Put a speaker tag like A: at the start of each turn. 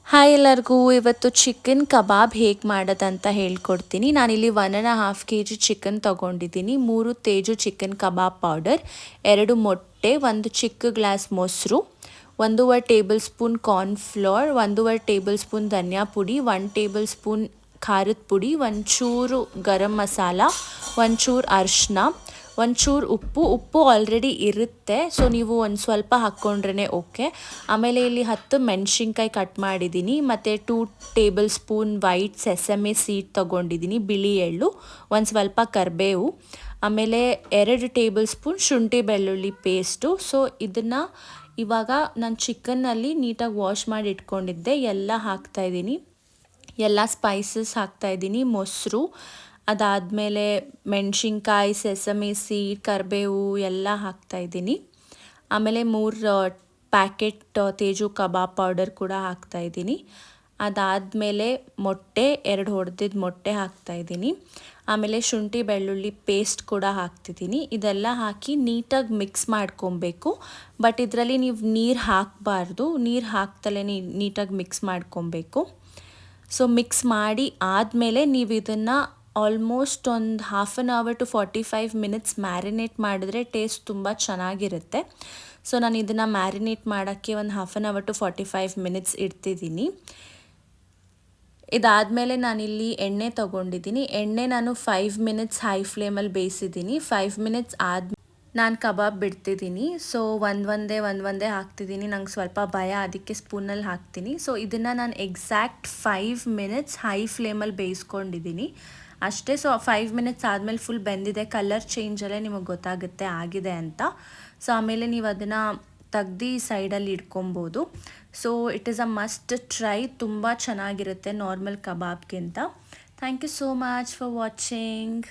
A: Hi ಎಲ್ಲರಿಗೂ ಇವತ್ತು chicken ಕಬಾಬ್ ಹೇಗೆ ಮಾಡೋದಂತ ಹೇಳ್ಕೊಡ್ತೀನಿ. ನಾನಿಲ್ಲಿ 1.5 kg ಚಿಕನ್ ತೊಗೊಂಡಿದ್ದೀನಿ, 3 ತೇಜು ಚಿಕನ್ ಕಬಾಬ್ ಪೌಡರ್, 2 ಮೊಟ್ಟೆ, ಒಂದು ಚಿಕ್ಕ ಗ್ಲಾಸ್ ಮೊಸರು, 1.5 tablespoon cornflour, 1.5 tablespoon ಧನಿಯಾ ಪುಡಿ, 1 ಟೇಬಲ್ ಸ್ಪೂನ್ ಖಾರದ ಪುಡಿ, ಒಂಚೂರು ಗರಂ ಮಸಾಲ, ಒಂಚೂರು ಅರಿಶಿನ, ಒಂಚೂರು ಉಪ್ಪು ಆಲ್ರೆಡಿ ಇರುತ್ತೆ, ಸೊ ನೀವು ಒಂದು ಸ್ವಲ್ಪ ಹಾಕ್ಕೊಂಡ್ರೆ ಓಕೆ. ಆಮೇಲೆ ಇಲ್ಲಿ 10 ಮೆಣಸಿನ್ಕಾಯಿ ಕಟ್ ಮಾಡಿದ್ದೀನಿ, ಮತ್ತು 2 ಟೇಬಲ್ ಸ್ಪೂನ್ ವೈಟ್ ಸೆಸಮೆ ಸೀಡ್ ತೊಗೊಂಡಿದ್ದೀನಿ, ಬಿಳಿ ಎಳ್ಳು, ಒಂದು ಸ್ವಲ್ಪ ಕರಿಬೇವು, ಆಮೇಲೆ 2 ಟೇಬಲ್ ಸ್ಪೂನ್ ಶುಂಠಿ ಬೆಳ್ಳುಳ್ಳಿ ಪೇಸ್ಟು. ಸೊ ಇದನ್ನು ಇವಾಗ ನಾನು ಚಿಕನ್ನಲ್ಲಿ ನೀಟಾಗಿ ವಾಶ್ ಮಾಡಿ ಇಟ್ಕೊಂಡಿದ್ದೆ, ಎಲ್ಲ ಹಾಕ್ತಾಯಿದ್ದೀನಿ, ಎಲ್ಲ ಸ್ಪೈಸಸ್ ಹಾಕ್ತಾಯಿದ್ದೀನಿ, ಮೊಸರು, ಅದಾದಮೇಲೆ ಮೆಣಸಿನ್ಕಾಯಿ, ಸೆಸಮಿ ಸೀಡ್, ಕರಿಬೇವು ಎಲ್ಲ ಹಾಕ್ತಾಯಿದ್ದೀನಿ. ಆಮೇಲೆ 3 ಪ್ಯಾಕೆಟ್ ತೇಜು ಕಬಾಬ್ ಪೌಡರ್ ಕೂಡ ಹಾಕ್ತಾಯಿದ್ದೀನಿ. ಅದಾದಮೇಲೆ ಮೊಟ್ಟೆ, 2 ಹೊಡೆದಿದ್ದ ಮೊಟ್ಟೆ ಹಾಕ್ತಾಯಿದ್ದೀನಿ. ಆಮೇಲೆ ಶುಂಠಿ ಬೆಳ್ಳುಳ್ಳಿ ಪೇಸ್ಟ್ ಕೂಡ ಹಾಕ್ತಿದ್ದೀನಿ. ಇದೆಲ್ಲ ಹಾಕಿ ನೀಟಾಗಿ ಮಿಕ್ಸ್ ಮಾಡ್ಕೊಬೇಕು, ಬಟ್ ಇದರಲ್ಲಿ ನೀವು ನೀರು ಹಾಕಬಾರ್ದು, ನೀರು ಹಾಕ್ತಲೇ ನೀಟಾಗಿ ಮಿಕ್ಸ್ ಮಾಡ್ಕೊಬೇಕು. ಸೊ ಮಿಕ್ಸ್ ಮಾಡಿ ಆದಮೇಲೆ ನೀವು ಇದನ್ನು ಆಲ್ಮೋಸ್ಟ್ ಒಂದು 1/2 hour to 45 minutes ಮ್ಯಾರಿನೇಟ್ ಮಾಡಿದ್ರೆ ಟೇಸ್ಟ್ ತುಂಬ ಚೆನ್ನಾಗಿರುತ್ತೆ. ಸೊ ನಾನು ಇದನ್ನು ಮ್ಯಾರಿನೇಟ್ ಮಾಡೋಕ್ಕೆ ಒಂದು 1/2 hour to 45 minutes ಇಡ್ತಿದ್ದೀನಿ. ಇದಾದಮೇಲೆ ನಾನಿಲ್ಲಿ ಎಣ್ಣೆ ತೊಗೊಂಡಿದ್ದೀನಿ, ಎಣ್ಣೆ ನಾನು 5 minutes ಹೈ ಫ್ಲೇಮಲ್ಲಿ ಬೇಯಿಸಿದ್ದೀನಿ. 5 minutes ನಾನು ಕಬಾಬ್ ಬಿಡ್ತಿದ್ದೀನಿ. ಸೊ ಒಂದೊಂದೇ ಹಾಕ್ತಿದ್ದೀನಿ, ನಂಗೆ ಸ್ವಲ್ಪ ಭಯ, ಅದಕ್ಕೆ ಸ್ಪೂನಲ್ಲಿ ಹಾಕ್ತೀನಿ. ಸೊ ಇದನ್ನು ನಾನು ಎಕ್ಸಾಕ್ಟ್ 5 minutes ಹೈ ಫ್ಲೇಮಲ್ಲಿ ಬೇಯಿಸ್ಕೊಂಡಿದ್ದೀನಿ ಅಷ್ಟೇ. ಸೊ 5 minutes ಆದಮೇಲೆ ಫುಲ್ ಬೆಂದಿದೆ, ಕಲರ್ ಚೇಂಜಲ್ಲೇ ನಿಮಗೆ ಗೊತ್ತಾಗುತ್ತೆ ಆಗಿದೆ ಅಂತ. ಸೊ ಆಮೇಲೆ ನೀವು ಅದನ್ನು ತೆಗ್ದು ಸೈಡಲ್ಲಿ ಇಟ್ಕೊಬೋದು. So it is a must try, ತುಂಬ ಚೆನ್ನಾಗಿರುತ್ತೆ ನಾರ್ಮಲ್ ಕಬಾಬ್ಗಿಂತ. Thank you so much for watching.